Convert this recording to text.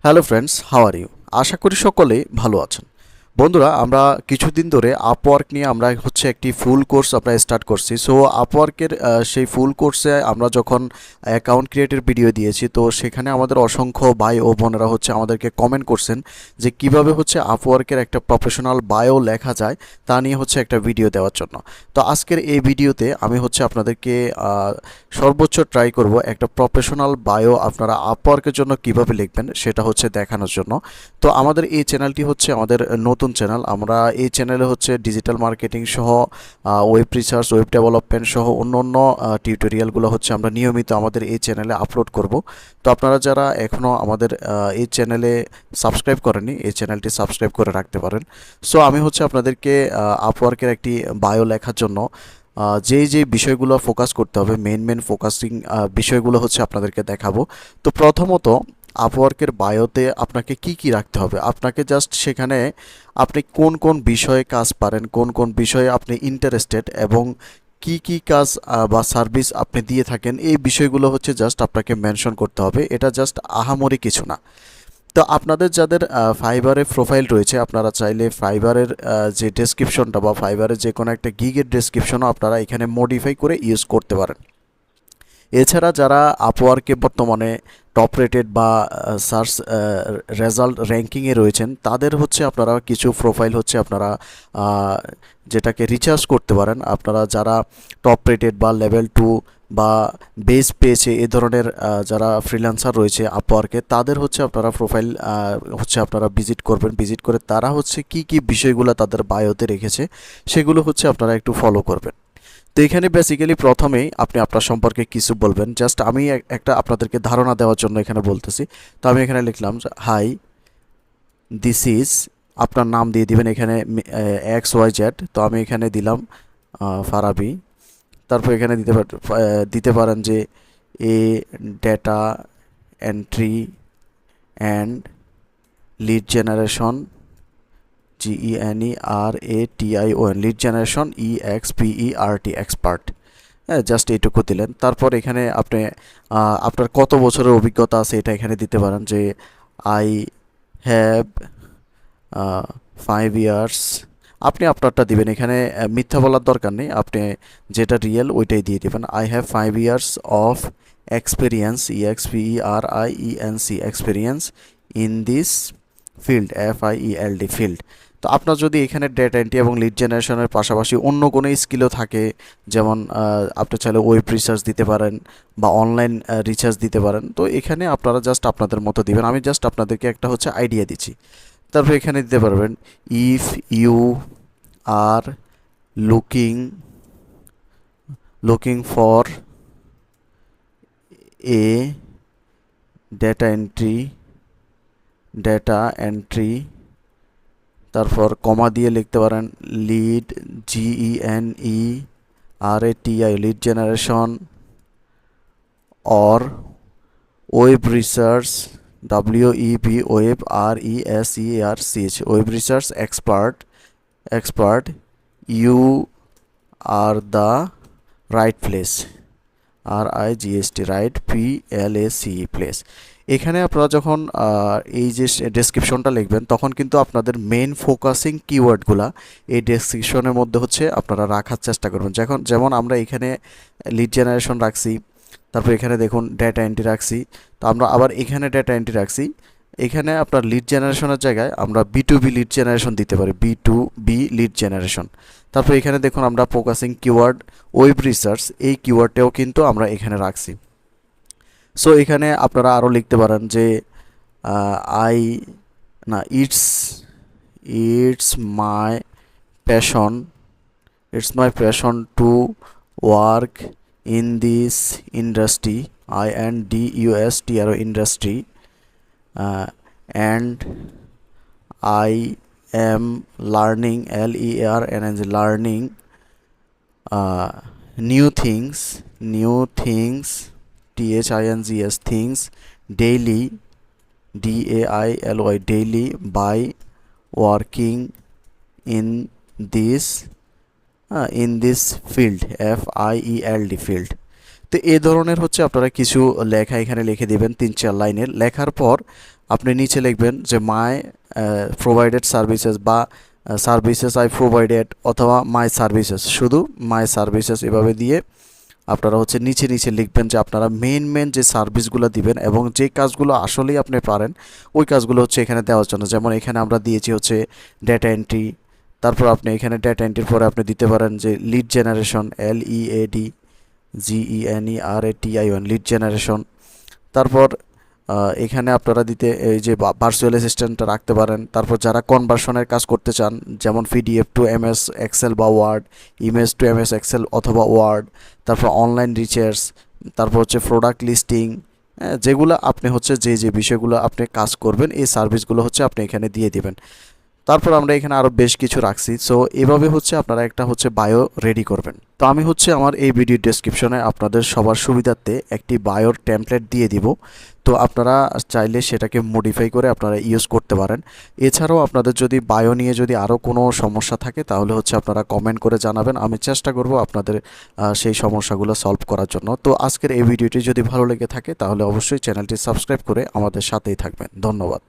Hello friends, how are you? আশা করি সকলেই ভালো আছেন। বন্ধুরা, আমরা কিছুদিন ধরে আপওয়ার্ক নিয়ে আমরা একটি ফুল কোর্স আমরা স্টার্ট করছি। সো আপওয়ার্কের সেই ফুল কোর্সে আমরা যখন অ্যাকাউন্ট ক্রিয়েটের ভিডিও দিয়েছি, তো সেখানে আমাদের অসংখ্য ভাই ও বোনেরা আমাদেরকে কমেন্ট করছেন যে কিভাবে আপওয়ার্কের একটা প্রফেশনাল বায়ো লেখা যায়, তা নিয়ে একটা ভিডিও দেওয়ার জন্য। তো আজকের এই ভিডিওতে আমি আপনাদেরকে সর্বোচ্চ ট্রাই করব একটা প্রফেশনাল বায়ো আপনারা আপওয়ার্কের জন্য কিভাবে লিখবেন সেটা দেখানোর জন্য। তো আমাদের এই চ্যানেলটি আমাদের নতুন চ্যানেল। আমরা এই চ্যানেলে ডিজিটাল মার্কেটিং সহ ওয়েব রিসার্চ, ওয়েব ডেভেলপমেন্ট সহ অন্য অন্য টিউটোরিয়ালগুলো আমরা নিয়মিত আমাদের এই চ্যানেলে আপলোড করব। তো আপনারা যারা এখনও আমাদের এই চ্যানেলে সাবস্ক্রাইব করেননি, এই চ্যানেলটি সাবস্ক্রাইব করে রাখতে পারেন। সো আমি আপনাদেরকে আপওয়ার্কের একটি বায়ো লেখার জন্য যে বিষয়গুলো ফোকাস করতে হবে, মেন ফোকাসিং বিষয়গুলো আপনাদেরকে দেখাবো। তো প্রথমত আপওয়ার্কের বায়োতে আপনাকে কি রাখতে হবে, আপনাকে জাস্ট সেখানে আপনি কোন কোন বিষয়ে কাজ পারেন, কোন কোন বিষয়ে আপনি ইন্টারেস্টেড এবং কি কাজ বা সার্ভিস আপনি দিয়ে থাকেন, এই বিষয়গুলো জাস্ট আপনাকে মেনশন করতে হবে। এটা জাস্ট আহামরি কিছু না। তো আপনাদের যাদের ফাইবারে প্রোফাইল রয়েছে, আপনারা চাইলে ফাইবারের যে ডেসক্রিপশনটা বা ফাইবারের যে কোনো একটা গিগের ডেসক্রিপশনও আপনারা এখানে মডিফাই করে ইউজ করতে পারেন। এছাড়া যারা আপওয়ার্কে বর্তমানে টপ রেটেড বা সার্চ রেজাল্ট র্যাঙ্কিংয়ে রয়েছেন, তাদের আপনারা কিছু প্রোফাইল আপনারা যেটাকে রিচার্জ করতে পারেন। আপনারা যারা টপ রেটেড বা লেভেল 2 বা বেস পেয়েছে এ ধরনের যারা ফ্রিল্যান্সার রয়েছে আপওয়ার্কে, তাদের আপনারা প্রোফাইল আপনারা ভিজিট করবেন। ভিজিট করে তারা কি বিষয়গুলো তাদের বায়োতে রেখেছে সেগুলো আপনারা একটু ফলো করবেন। তো এখানে বেসিক্যালি প্রথমেই আপনি আপনার সম্পর্কে কিছু বলবেন। জাস্ট আমি একটা আপনাদেরকে ধারণা দেওয়ার জন্য এখানে বলতেছি। তো আমি এখানে লিখলাম হাই, দিস ইজ, আপনার নাম দিয়ে দিবেন এখানে XYZ। তো আমি এখানে দিলাম ফারাবি। তারপর এখানে দিতে পারেন যে a data entry and lead generation, GENERATION, lead generation, EXPERT, expert. হ্যাঁ, জাস্ট এইটুকু দিলেন। তারপর এখানে আপনি আপনার কত বছরের অভিজ্ঞতা আছে এটা এখানে দিতে পারেন যে আই হ্যাভ 5 ইয়ার্স। আপনি আপনারটা দিবেন, এখানে মিথ্যা বলার দরকার নেই, আপনি যেটা রিয়েল ওইটাই দিয়ে দিবেন। I have 5 years of experience, EXPERIENC, experience in this field, FIELD, field. তো আপনার যদি এখানে ডেটা এন্ট্রি এবং লিড জেনারেশনের পাশাপাশি অন্য কোনো স্কিলও থাকে, যেমন আপনি চাইলে ওয়েব রিসার্চ দিতে পারেন বা অনলাইন রিসার্চ দিতে পারেন, তো এখানে আপনারা জাস্ট আপনাদের মতো দিবেন। আমি জাস্ট আপনাদেরকে একটা আইডিয়া দিচ্ছি। তারপর এখানে দিতে পারবেন if you are looking looking for a data entry, তারপর কমা দিয়ে লিখতে পারেন lead, GENERATI, lead generation, or web research, WEB, web RESEARCH, web research expert, you are the right place, RIGST, right, PLACE, place. এখানে আপনারা যখন এই যে ডেসক্রিপশনটা লিখবেন, তখন কিন্তু আপনাদের মেন ফোকাসিং কিওয়ার্ডগুলা এই ডেসক্রিপশনের মধ্যে আপনারা রাখার চেষ্টা করবেন। যেমন আমরা এখানে লিড জেনারেশন রাখছি, তারপর এখানে দেখুন ডেটা এন্ট্রি রাখছি, তো আমরা আবার এখানে ডেটা এন্ট্রি রাখছি। এখানে আপনার লিড জেনারেশনের জায়গায় আমরা B2B লিড জেনারেশন দিতে পারি, B2B লিড জেনারেশন। তারপর এখানে দেখুন আমরা ফোকাসিং কিওয়ার্ড ওয়েব রিসার্চ, এই কিওয়ার্ডটাও কিন্তু আমরা এখানে রাখছি। সো এখানে আপনারা আরও লিখতে পারেন যে আই না it's it's my passion to work in this industry, INDUSTRY, industry, and I am learning, LEARNING, learning new things, THINGS, daily, DAILY, daily, by working in this field, FIELD, field. তো এই ধরনের হচ্ছে আপনারা কিছু লেখা এখানে লিখে দিবেন 3-4 লাইনের। লেখার পর আপনি নিচে লিখবেন যে মাই প্রোভাইডেড সার্ভিসেস বা সার্ভিসেস আই প্রোভাইডেড অথবা মাই সার্ভিসেস, শুধু মাই সার্ভিসেস এভাবে দিয়ে আপনারা হচ্ছে নিচে নিচে লিখবেন যে আপনারা মেন যে সার্ভিসগুলো দিবেন এবং যে কাজগুলো আসলেই আপনি পারেন ওই কাজগুলো হচ্ছে এখানে দেওয়ার জন্য। যেমন এখানে আমরা দিয়েছি হচ্ছে ডেটা এন্ট্রি, তারপর আপনি এখানে ডেটা এন্ট্রির পরে আপনি দিতে পারেন যে lead generation, LEAD GENERATION lead generation. তারপর এখানে আপনারা দিতে এই যে ভার্চুয়াল অ্যাসিস্ট্যান্টটা রাখতে পারেন। তারপর যারা কনভার্সনের কাজ করতে চান, যেমন PDF টু MS এক্সেল বা Word, image to MS Excel অথবা ওয়ার্ড, তারপর অনলাইন রিচার্জ, তারপর হচ্ছে প্রোডাক্ট লিস্টিং, যেগুলো আপনি হচ্ছে যে বিষয়গুলো আপনি কাজ করবেন এই সার্ভিসগুলো হচ্ছে আপনি এখানে দিয়ে দিবেন। তারপর আমরা এখানে আরও বেশ কিছু রাখছি। সো এভাবে হচ্ছে আপনারা একটা হচ্ছে বায়ো রেডি করবেন। তো আমি হচ্ছে আমার এই ভিডিও ডেসক্রিপশনে আপনাদের সবার সুবিধার্থে একটি বায়োর টেমপ্লেট দিয়ে দিব। তো আপনারা চাইলে সেটাকে মডিফাই করে আপনারা ইউজ করতে পারেন। এছাড়াও আপনাদের যদি বায়ো নিয়ে যদি আরও কোনো সমস্যা থাকে তাহলে হচ্ছে আপনারা কমেন্ট করে জানাবেন, আমি চেষ্টা করব আপনাদের সেই সমস্যাগুলো সলভ করার জন্য। তো আজকের এই ভিডিওটি যদি ভালো লেগে থাকে তাহলে অবশ্যই চ্যানেলটি সাবস্ক্রাইব করে আমাদের সাথেই থাকবেন। ধন্যবাদ।